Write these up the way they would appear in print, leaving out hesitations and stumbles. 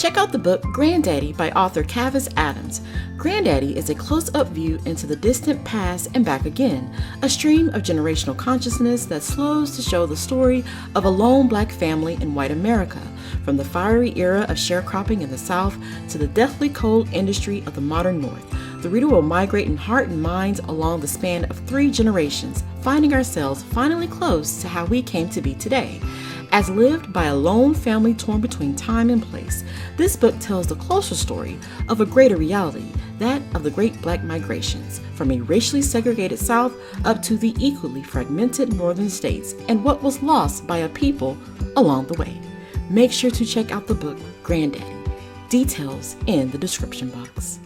Check out the book Grandaddy by author Cavis. Grandaddy is a close-up view into the distant past and back again, a stream of generational consciousness that slows to show the story of a lone black family in white America, from the fiery era of sharecropping in the South to the deathly coal industry of the modern North. The reader will migrate in heart and mind along the span of 3 generations, finding ourselves finally close to how we came to be today. As lived by a lone family torn between time and place, this book tells the closer story of a greater reality, that of the Great Black Migrations, from a racially segregated South up to the equally fragmented northern states, and what was lost by a people along the way. Make sure to check out the book Grandaddy. Details in the description box.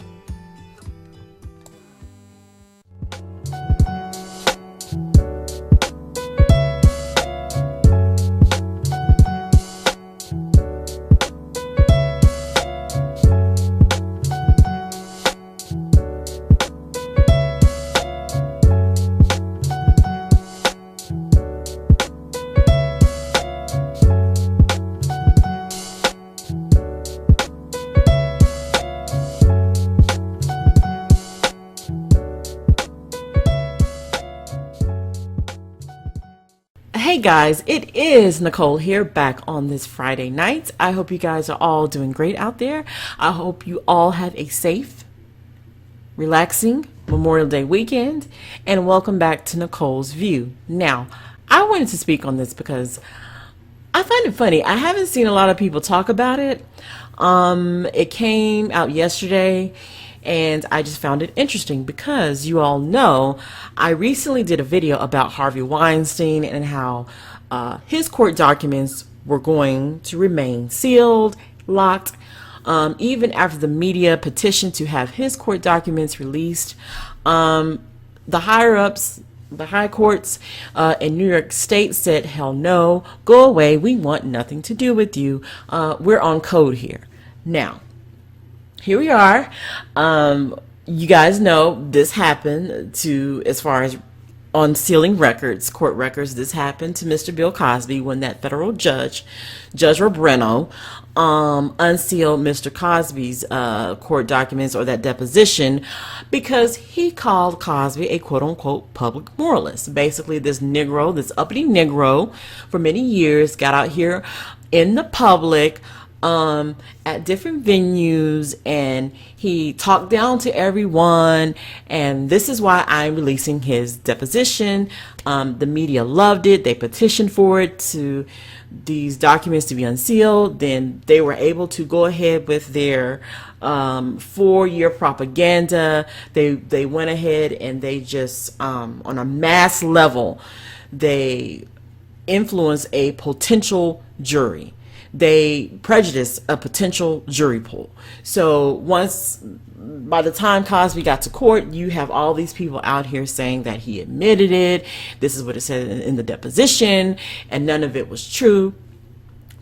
Hey guys, it is Nicole here, back on this Friday night. I hope you guys are all doing great out there. I hope you all have a safe, relaxing Memorial Day weekend, and welcome back to Nicole's View. Now, I wanted to speak on this because I find it funny. I haven't seen a lot of people talk about it. It came out yesterday, and I just found it interesting because you all know I recently did a video about Harvey Weinstein and how his court documents were going to remain sealed, locked, even after the media petitioned to have his court documents released. The higher-ups, the high courts in New York State said, hell no, go away, we want nothing to do with you. We're on code here. Now, here we are. You guys know this happened to, as far as unsealing records, court records, this happened to Mr. Bill Cosby when that federal judge, Judge Robreno, unsealed Mr. Cosby's court documents, or that deposition, because he called Cosby a quote-unquote public moralist. Basically, this Negro, this uppity Negro, for many years got out here in the public at different venues, and he talked down to everyone, and this is why I'm releasing his deposition. The media loved it. They petitioned for it, to these documents to be unsealed. Then they were able to go ahead with their 4-year propaganda. They went ahead and they just on a mass level, they influenced a potential jury. They prejudice a potential jury pool. So by the time Cosby got to court, you have all these people out here saying that he admitted it. This is what it said in the deposition, and none of it was true.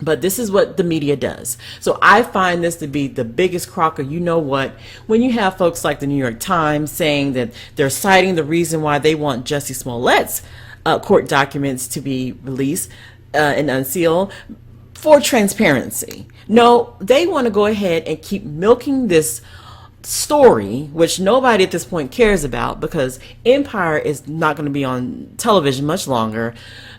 But this is what the media does. So I find this to be the biggest crock of, you know what, when you have folks like the New York Times saying that they're citing the reason why they want Jussie Smollett's court documents to be released and unsealed for transparency. No, they want to go ahead and keep milking this story, which nobody at this point cares about, because Empire is not going to be on television much longer.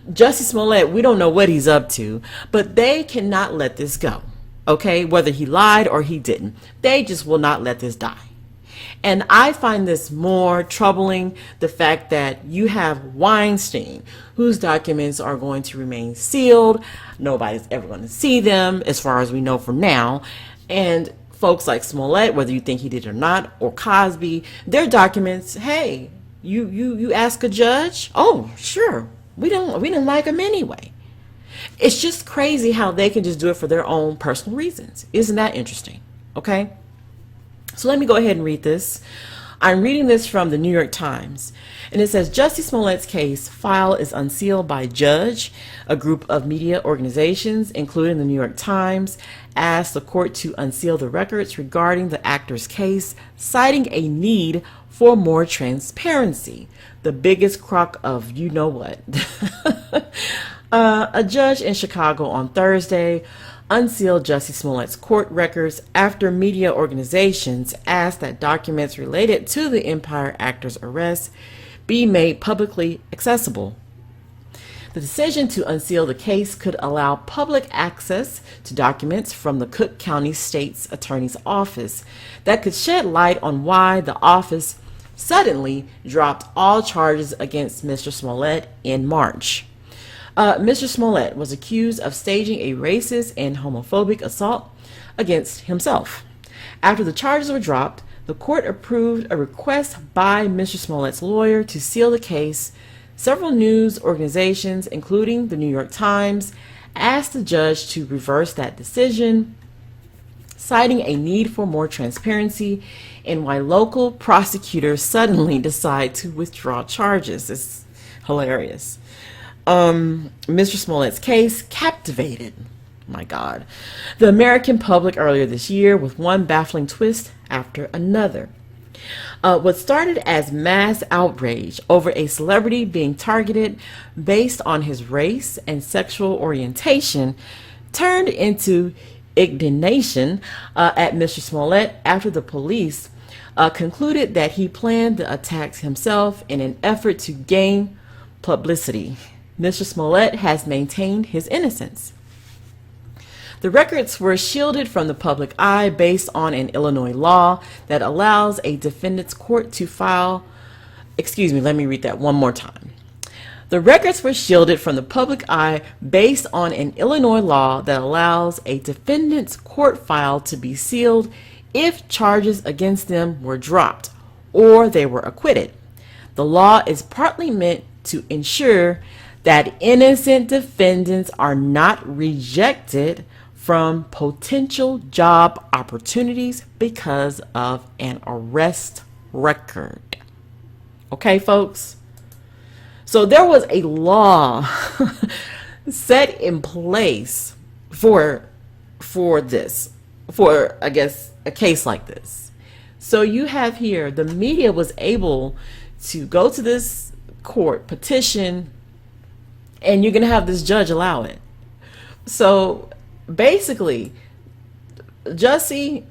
Jussie Smollett, we don't know what he's up to, but they cannot let this go. Okay, whether he lied or he didn't, they just will not let this die. And I find this more troubling, the fact that you have Weinstein, whose documents are going to remain sealed. Nobody's ever going to see them, as far as we know for now. And folks like Smollett, whether you think he did or not, or Cosby, their documents, hey, you ask a judge, oh, sure, we didn't like them anyway. It's just crazy how they can just do it for their own personal reasons. Isn't that interesting? Okay. So let me go ahead and read this. I'm reading this from the New York Times, and it says, Jussie Smollett's case file is unsealed by judge. A group of media organizations, including the New York Times, asked the court to unseal the records regarding the actor's case, citing a need for more transparency. The biggest crock of you know what. A judge in Chicago on Thursday unsealed Jussie Smollett's court records after media organizations asked that documents related to the Empire actor's arrest be made publicly accessible. The decision to unseal the case could allow public access to documents from the Cook County State's Attorney's Office that could shed light on why the office suddenly dropped all charges against Mr. Smollett in March. Mr. Smollett was accused of staging a racist and homophobic assault against himself. After the charges were dropped, the court approved a request by Mr. Smollett's lawyer to seal the case. Several news organizations, including the New York Times, asked the judge to reverse that decision, citing a need for more transparency and why local prosecutors suddenly decide to withdraw charges. It's hilarious. Mr. Smollett's case captivated, my God, the American public earlier this year with one baffling twist after another. What started as mass outrage over a celebrity being targeted based on his race and sexual orientation turned into indignation at Mr. Smollett after the police concluded that he planned the attacks himself in an effort to gain publicity. Mr. Smollett has maintained his innocence. The records were shielded from the public eye based on an Illinois law that allows a defendant's court to file. Excuse me, let me read that one more time. The records were shielded from the public eye based on an Illinois law that allows a defendant's court file to be sealed if charges against them were dropped or they were acquitted. The law is partly meant to ensure that innocent defendants are not rejected from potential job opportunities because of an arrest record. Okay, folks? So there was a law set in place for this, for, I guess, a case like this. So you have here, the media was able to go to this court, petition, and you're going to have this judge allow it. So basically, Jussie,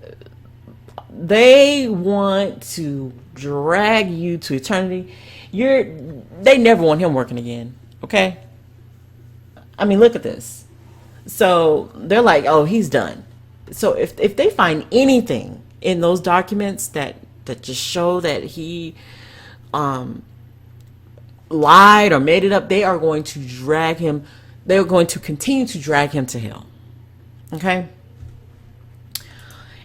they want to drag you to eternity. They never want him working again. Okay? I mean, look at this. So they're like, oh, he's done. So if they find anything in those documents that just show that he lied or made it up, they are going to drag him. They're going to continue to drag him to hell. Okay?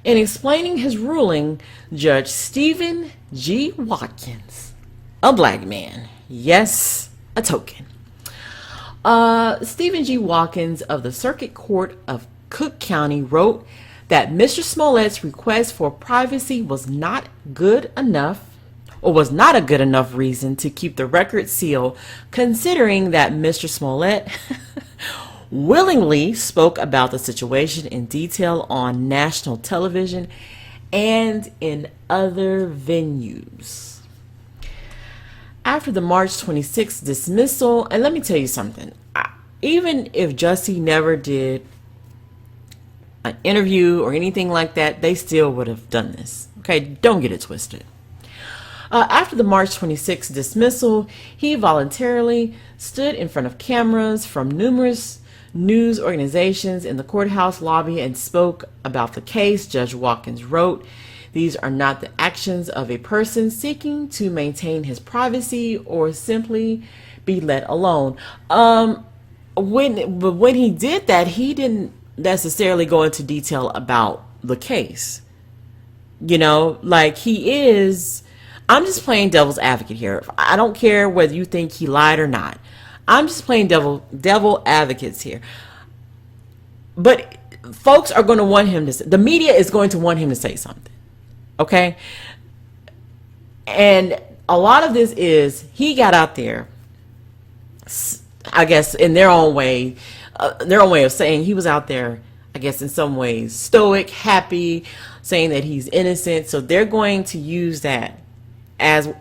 In explaining his ruling, Judge Stephen G. Watkins, a black man, yes, a token. Stephen G. Watkins of the Circuit Court of Cook County wrote that Mr. Smollett's request for privacy was not good enough, or was not a good enough reason to keep the record sealed, considering that Mr. Smollett willingly spoke about the situation in detail on national television and in other venues. After the March 26th dismissal, and let me tell you something, even if Jussie never did an interview or anything like that, they still would have done this. Okay, don't get it twisted. After the March 26th dismissal, he voluntarily stood in front of cameras from numerous news organizations in the courthouse lobby and spoke about the case. Judge Watkins wrote, "These are not the actions of a person seeking to maintain his privacy or simply be let alone." When he did that, he didn't necessarily go into detail about the case. You know, like I'm just playing devil's advocate here. I don't care whether you think he lied or not. I'm just playing devil advocates here. But folks are going to want him to, the media is going to want him to say something. Okay? And a lot of this is, he got out there, I guess in their own way of saying, he was out there, I guess in some ways, stoic, happy, saying that he's innocent. So they're going to use that as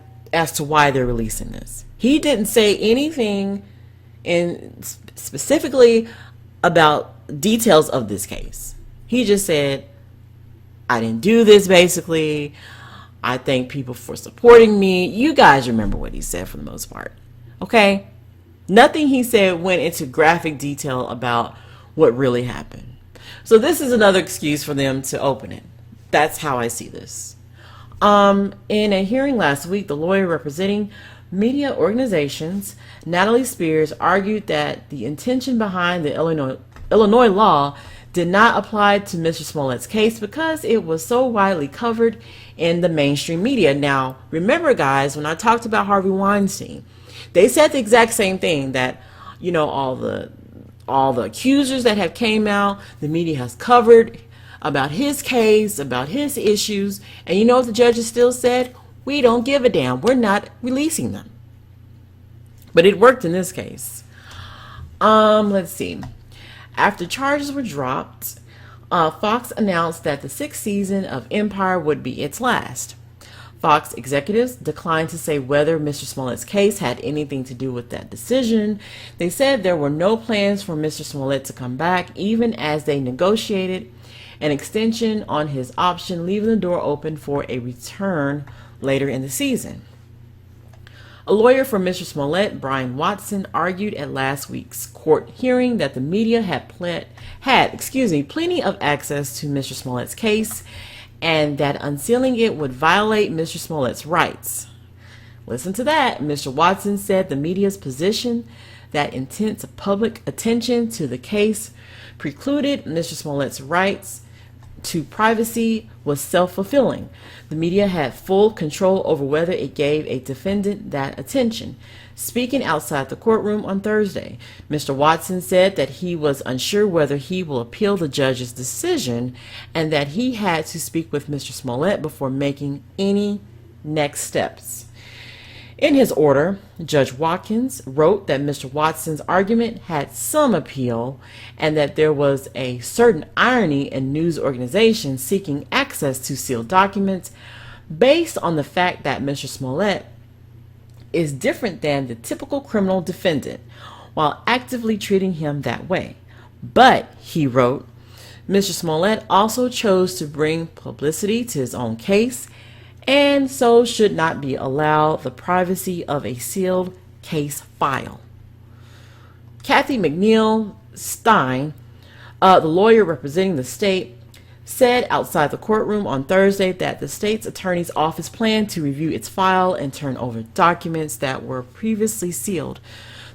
to why they're releasing this. He didn't say anything specifically about details of this case. He just said, I didn't do this, basically. I thank people for supporting me. You guys remember what he said for the most part. Okay? Nothing he said went into graphic detail about what really happened. So this is another excuse for them to open it. That's how I see this. In a hearing last week, the lawyer representing media organizations, Natalie Spears, argued that the intention behind the Illinois law did not apply to Mr. Smollett's case because it was so widely covered in the mainstream media. Now, remember, guys, when I talked about Harvey Weinstein, they said the exact same thing, that, you know, all the accusers that have came out, the media has covered about his case, about his issues, and you know what the judges still said? We don't give a damn. We're not releasing them. But it worked in this case. Let's see. After charges were dropped, Fox announced that the 6th season of Empire would be its last. Fox executives declined to say whether Mr. Smollett's case had anything to do with that decision. They said there were no plans for Mr. Smollett to come back, even as they negotiated an extension on his option, leaving the door open for a return later in the season. A lawyer for Mr. Smollett, Brian Watson, argued at last week's court hearing that the media had plenty of access to Mr. Smollett's case, and that unsealing it would violate Mr. Smollett's rights. Listen to that. Mr. Watson said the media's position that intense public attention to the case precluded Mr. Smollett's rights to privacy was self-fulfilling. The media had full control over whether it gave a defendant that attention. Speaking outside the courtroom on Thursday, Mr. Watson said that he was unsure whether he will appeal the judge's decision and that he had to speak with Mr. Smollett before making any next steps. In his order, Judge Watkins wrote that Mr. Watson's argument had some appeal and that there was a certain irony in news organizations seeking access to sealed documents based on the fact that Mr. Smollett is different than the typical criminal defendant while actively treating him that way. But, he wrote, Mr. Smollett also chose to bring publicity to his own case and so should not be allowed the privacy of a sealed case file. Kathy McNeil Stein, the lawyer representing the state, said outside the courtroom on Thursday that the state's attorney's office planned to review its file and turn over documents that were previously sealed.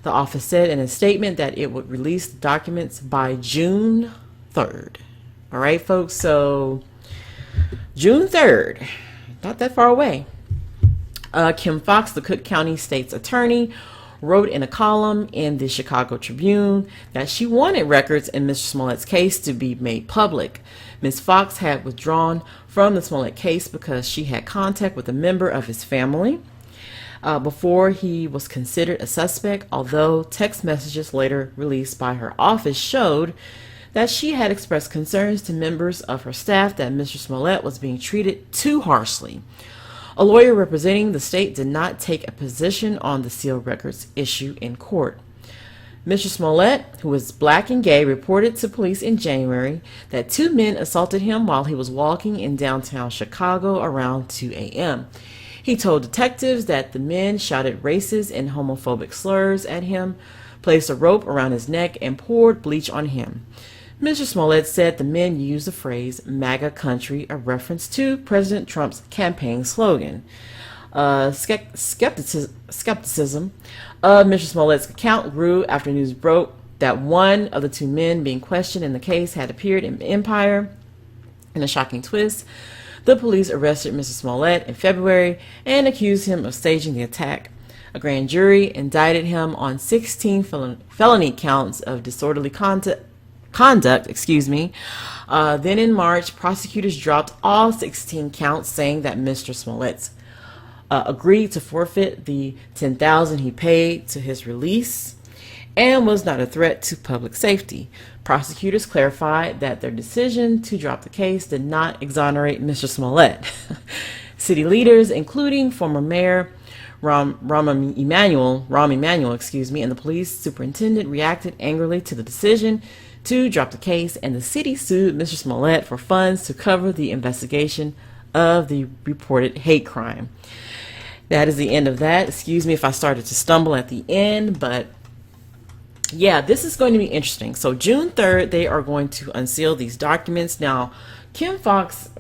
The office said in a statement that it would release the documents by June 3rd. All right, folks, so June 3rd. Not that far away. Kim Fox, the Cook County State's attorney, wrote in a column in the Chicago Tribune that she wanted records in Mr. Smollett's case to be made public. Ms. Fox had withdrawn from the Smollett case because she had contact with a member of his family before he was considered a suspect, although text messages later released by her office showed that she had expressed concerns to members of her staff that Mr. Smollett was being treated too harshly. A lawyer representing the state did not take a position on the sealed records issue in court. Mr. Smollett, who is black and gay, reported to police in January that 2 men assaulted him while he was walking in downtown Chicago around 2 a.m. He told detectives that the men shouted racist and homophobic slurs at him, placed a rope around his neck, and poured bleach on him. Mr. Smollett said the men used the phrase MAGA country, a reference to President Trump's campaign slogan. Skepticism of Mr. Smollett's account grew after news broke that one of the 2 men being questioned in the case had appeared in Empire. In a shocking twist, the police arrested Mr. Smollett in February and accused him of staging the attack. A grand jury indicted him on 16 felony counts of disorderly conduct. Then in March, prosecutors dropped all 16 counts, saying that Mr. Smollett agreed to forfeit the $10,000 he paid to his release and was not a threat to public safety. Prosecutors clarified that their decision to drop the case did not exonerate Mr. Smollett. City leaders, including former Mayor Rahm Emanuel, and the police superintendent reacted angrily to the decision to drop the case, and the city sued Mr. Smollett for funds to cover the investigation of the reported hate crime. That is the end of that. Excuse me if I started to stumble at the end, but yeah, this is going to be interesting. So June 3rd, they are going to unseal these documents. Now, Kim Fox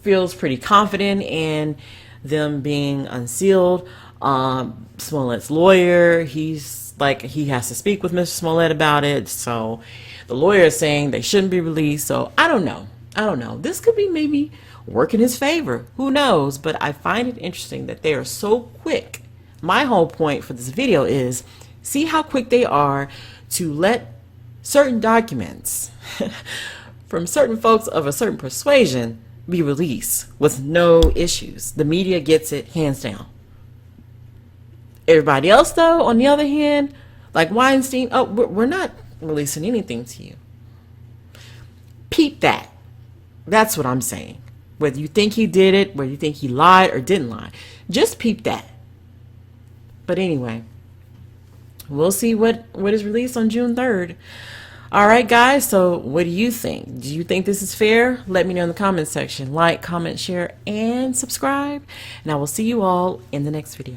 feels pretty confident in them being unsealed. Smollett's lawyer, he's like, he has to speak with Mr. Smollett about it. So the lawyer is saying they shouldn't be released. So I don't know. This could be maybe work in his favor. Who knows? But I find it interesting that they are so quick. My whole point for this video is see how quick they are to let certain documents from certain folks of a certain persuasion be released with no issues. The media gets it hands down. Everybody else, though, on the other hand, like Weinstein, oh, we're not releasing anything to you. Peep that. That's what I'm saying. Whether you think he did it, whether you think he lied or didn't lie, just peep that. But anyway, we'll see what is released on June 3rd. All right, guys, so what do you think? Do you think this is fair? Let me know in the comment section. Like, comment, share, and subscribe. And I will see you all in the next video.